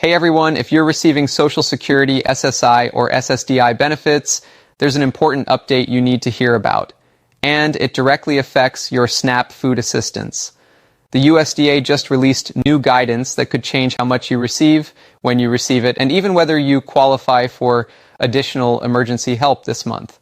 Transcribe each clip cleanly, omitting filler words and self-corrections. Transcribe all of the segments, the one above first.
Hey everyone, if you're receiving Social Security, SSI, or SSDI benefits, there's an important update you need to hear about. And it directly affects your SNAP food assistance. The USDA just released new guidance that could change how much you receive, when you receive it, and even whether you qualify for additional emergency help this month.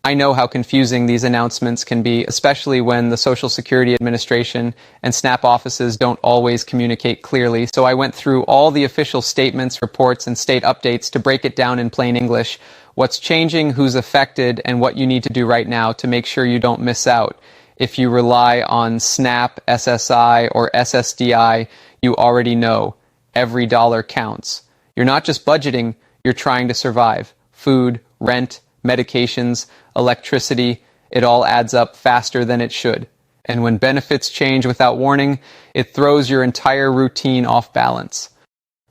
I know how confusing these announcements can be, especially when the Social Security Administration and SNAP offices don't always communicate clearly, so I went through all the official statements, reports, and state updates to break it down in plain English, what's changing, who's affected, and what you need to do right now to make sure you don't miss out. If you rely on SNAP, SSI, or SSDI, you already know every dollar counts. You're not just budgeting, you're trying to survive. Food, rent, medications, electricity, it all adds up faster than it should. And when benefits change without warning, it throws your entire routine off balance.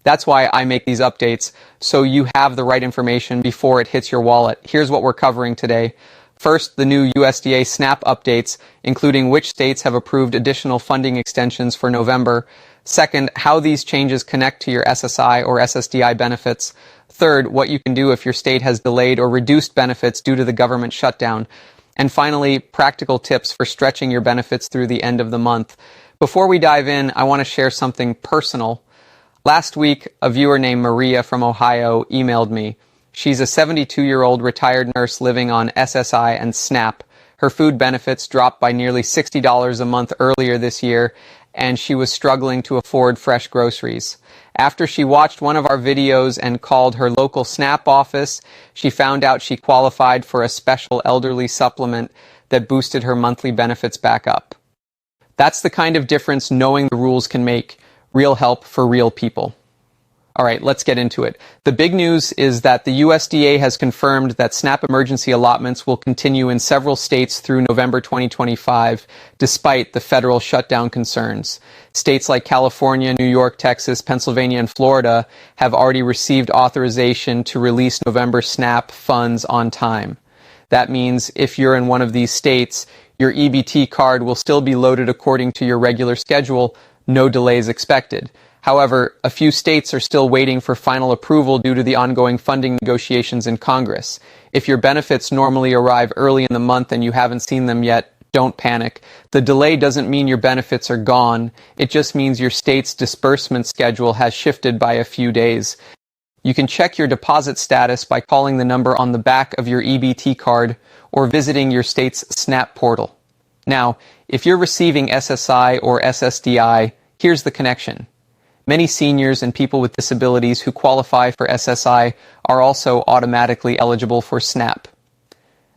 That's why I make these updates, so you have the right information before it hits your wallet. Here's what we're covering today. First, the new USDA SNAP updates, including which states have approved additional funding extensions for November. Second, how these changes connect to your SSI or SSDI benefits. Third, what you can do if your state has delayed or reduced benefits due to the government shutdown. And finally, practical tips for stretching your benefits through the end of the month. Before we dive in, I want to share something personal. Last week, a viewer named Maria from Ohio emailed me. She's a 72-year-old retired nurse living on SSI and SNAP. Her food benefits dropped by nearly $60 a month earlier this year, and she was struggling to afford fresh groceries. After she watched one of our videos and called her local SNAP office, she found out she qualified for a special elderly supplement that boosted her monthly benefits back up. That's the kind of difference knowing the rules can make. Real help for real people. All right, let's get into it. The big news is that the USDA has confirmed that SNAP emergency allotments will continue in several states through November 2025, despite the federal shutdown concerns. States like California, New York, Texas, Pennsylvania, and Florida have already received authorization to release November SNAP funds on time. That means if you're in one of these states, your EBT card will still be loaded according to your regular schedule, no delays expected. However, a few states are still waiting for final approval due to the ongoing funding negotiations in Congress. If your benefits normally arrive early in the month and you haven't seen them yet, don't panic. The delay doesn't mean your benefits are gone. It just means your state's disbursement schedule has shifted by a few days. You can check your deposit status by calling the number on the back of your EBT card or visiting your state's SNAP portal. Now, if you're receiving SSI or SSDI, here's the connection. Many seniors and people with disabilities who qualify for SSI are also automatically eligible for SNAP.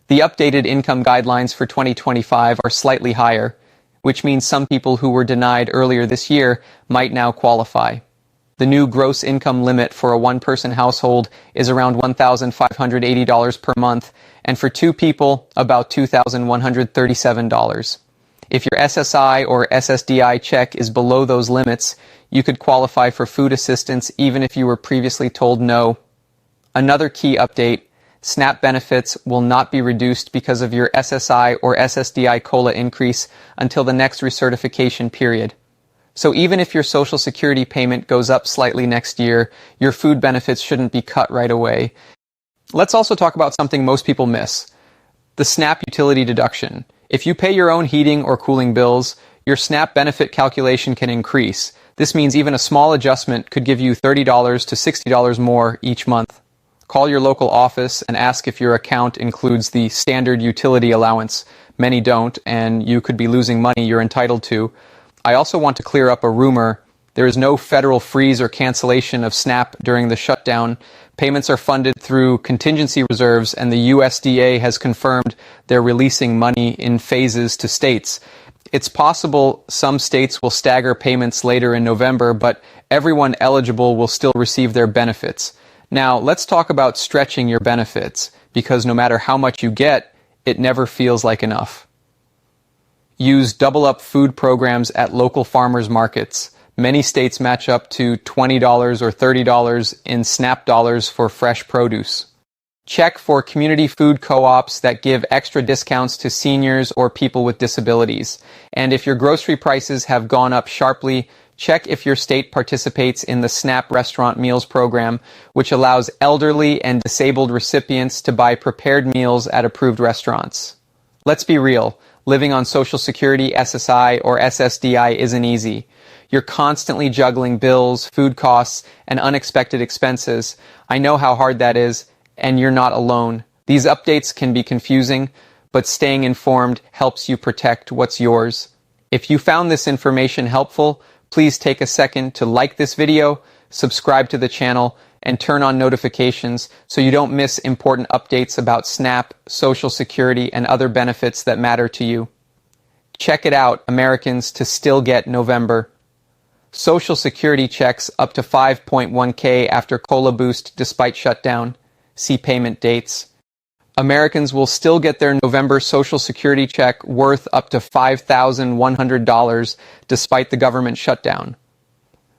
The updated income guidelines for 2025 are slightly higher, which means some people who were denied earlier this year might now qualify. The new gross income limit for a one-person household is around $1,580 per month, and for two people, about $2,137. If your SSI or SSDI check is below those limits, you could qualify for food assistance even if you were previously told no. Another key update, SNAP benefits will not be reduced because of your SSI or SSDI COLA increase until the next recertification period. So even if your Social Security payment goes up slightly next year, your food benefits shouldn't be cut right away. Let's also talk about something most people miss, the SNAP utility deduction. If you pay your own heating or cooling bills, your SNAP benefit calculation can increase. This means even a small adjustment could give you $30 to $60 more each month. Call your local office and ask if your account includes the standard utility allowance. Many don't, and you could be losing money you're entitled to. I also want to clear up a rumor. There is no federal freeze or cancellation of SNAP during the shutdown. Payments are funded through contingency reserves, and the USDA has confirmed they're releasing money in phases to states. It's possible some states will stagger payments later in November, but everyone eligible will still receive their benefits. Now, let's talk about stretching your benefits, because no matter how much you get, it never feels like enough. Use double-up food programs at local farmers markets. Many states match up to $20 or $30 in SNAP dollars for fresh produce. Check for community food co-ops that give extra discounts to seniors or people with disabilities. And if your grocery prices have gone up sharply, check if your state participates in the SNAP Restaurant Meals Program, which allows elderly and disabled recipients to buy prepared meals at approved restaurants. Let's be real, living on Social Security, SSI, or SSDI isn't easy. You're constantly juggling bills, food costs, and unexpected expenses. I know how hard that is, and you're not alone. These updates can be confusing, but staying informed helps you protect what's yours. If you found this information helpful, please take a second to like this video, subscribe to the channel, and turn on notifications so you don't miss important updates about SNAP, Social Security, and other benefits that matter to you. Check it out, Americans, to still get November. Social Security checks up to 5.1K after COLA boost despite shutdown. See payment dates. Americans will still get their November Social Security check worth up to $5,100 despite the government shutdown.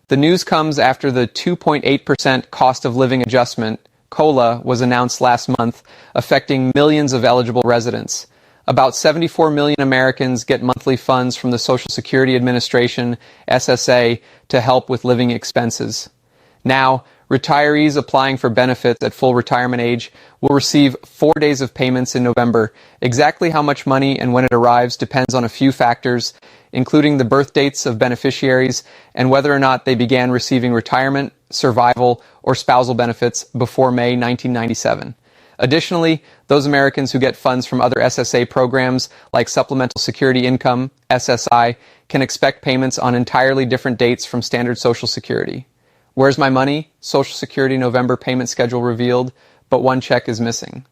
The news comes after the 2.8% cost of living adjustment, COLA, was announced last month, affecting millions of eligible residents. About 74 million Americans get monthly funds from the Social Security Administration, SSA, to help with living expenses. Now, retirees applying for benefits at full retirement age will receive 4 days of payments in November. Exactly how much money and when it arrives depends on a few factors, including the birth dates of beneficiaries and whether or not they began receiving retirement, survival, or spousal benefits before May 1997. Additionally, those Americans who get funds from other SSA programs like Supplemental Security Income, SSI, can expect payments on entirely different dates from standard Social Security. Where's my money? Social Security November payment schedule revealed, but one check is missing.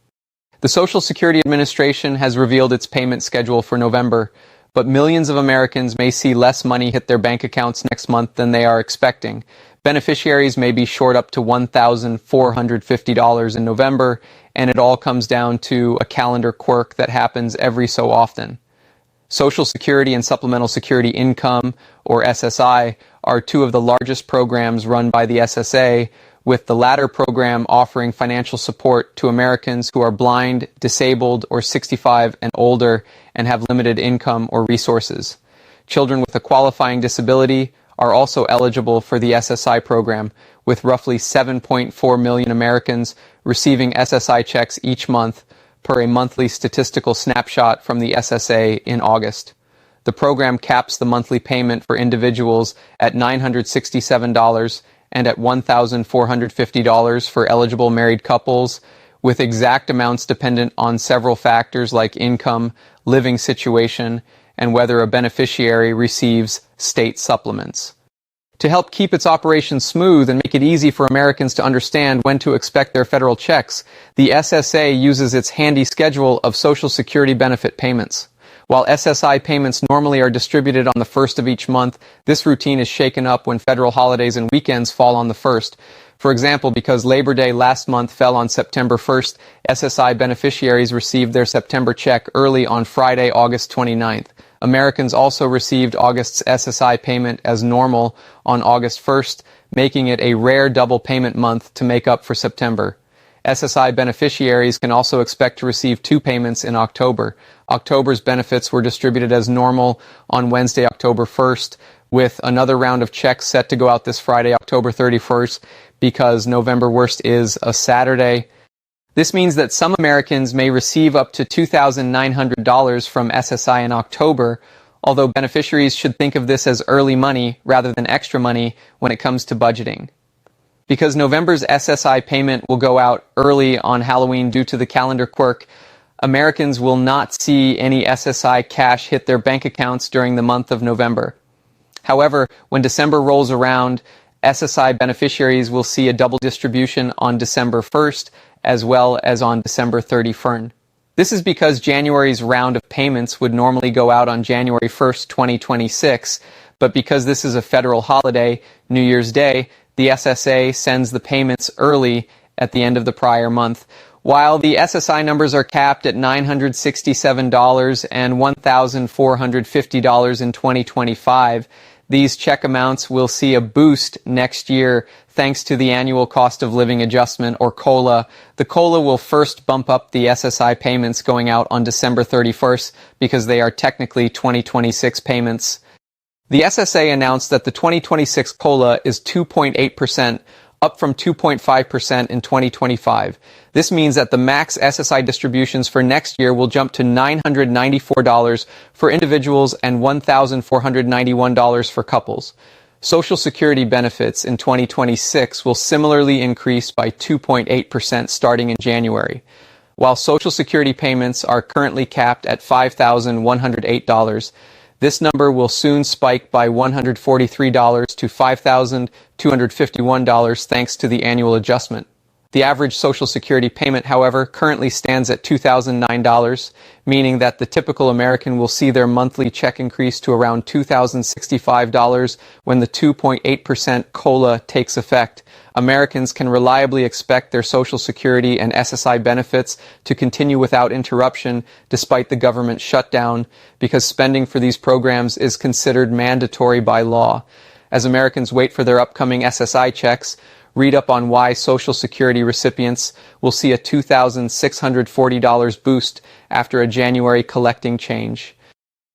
The Social Security Administration has revealed its payment schedule for November, but millions of Americans may see less money hit their bank accounts next month than they are expecting. Beneficiaries may be short up to $1,450 in November, and it all comes down to a calendar quirk that happens every so often. Social Security and Supplemental Security Income, or SSI, are two of the largest programs run by the SSA, with the latter program offering financial support to Americans who are blind, disabled, or 65 and older and have limited income or resources. Children with a qualifying disability are also eligible for the SSI program, with roughly 7.4 million Americans receiving SSI checks each month per a monthly statistical snapshot from the SSA in August. The program caps the monthly payment for individuals at $967 and at $1,450 for eligible married couples, with exact amounts dependent on several factors like income, living situation, and whether a beneficiary receives state supplements. To help keep its operation smooth and make it easy for Americans to understand when to expect their federal checks, the SSA uses its handy schedule of Social Security benefit payments. While SSI payments normally are distributed on the first of each month, this routine is shaken up when federal holidays and weekends fall on the first. For example, because Labor Day last month fell on September 1st, SSI beneficiaries received their September check early on Friday, August 29th. Americans also received August's SSI payment as normal on August 1st, making it a rare double payment month to make up for September. SSI beneficiaries can also expect to receive 2 payments in October. October's benefits were distributed as normal on Wednesday, October 1st, with another round of checks set to go out this Friday, October 31st, because November 1st is a Saturday. This means that some Americans may receive up to $2,900 from SSI in October, although beneficiaries should think of this as early money rather than extra money when it comes to budgeting. Because November's SSI payment will go out early on Halloween due to the calendar quirk, Americans will not see any SSI cash hit their bank accounts during the month of November. However, when December rolls around, SSI beneficiaries will see a double distribution on December 1st as well as on December 31st. This is because January's round of payments would normally go out on January 1st, 2026, but because this is a federal holiday, New Year's Day, the SSA sends the payments early at the end of the prior month. While the SSI numbers are capped at $967 and $1,450 in 2025, these check amounts will see a boost next year thanks to the annual cost of living adjustment, or COLA. The COLA will first bump up the SSI payments going out on December 31st because they are technically 2026 payments. The SSA announced that the 2026 COLA is 2.8%, up from 2.5% in 2025. This means that the max SSI distributions for next year will jump to $994 for individuals and $1,491 for couples. Social Security benefits in 2026 will similarly increase by 2.8% starting in January. While Social Security payments are currently capped at $5,108, this number will soon spike by $143 to $5,251 thanks to the annual adjustment. The average Social Security payment, however, currently stands at $2,009, meaning that the typical American will see their monthly check increase to around $2,065 when the 2.8% COLA takes effect. Americans can reliably expect their Social Security and SSI benefits to continue without interruption despite the government shutdown, because spending for these programs is considered mandatory by law. As Americans wait for their upcoming SSI checks, read up on why Social Security recipients will see a $2,640 boost after a January collecting change.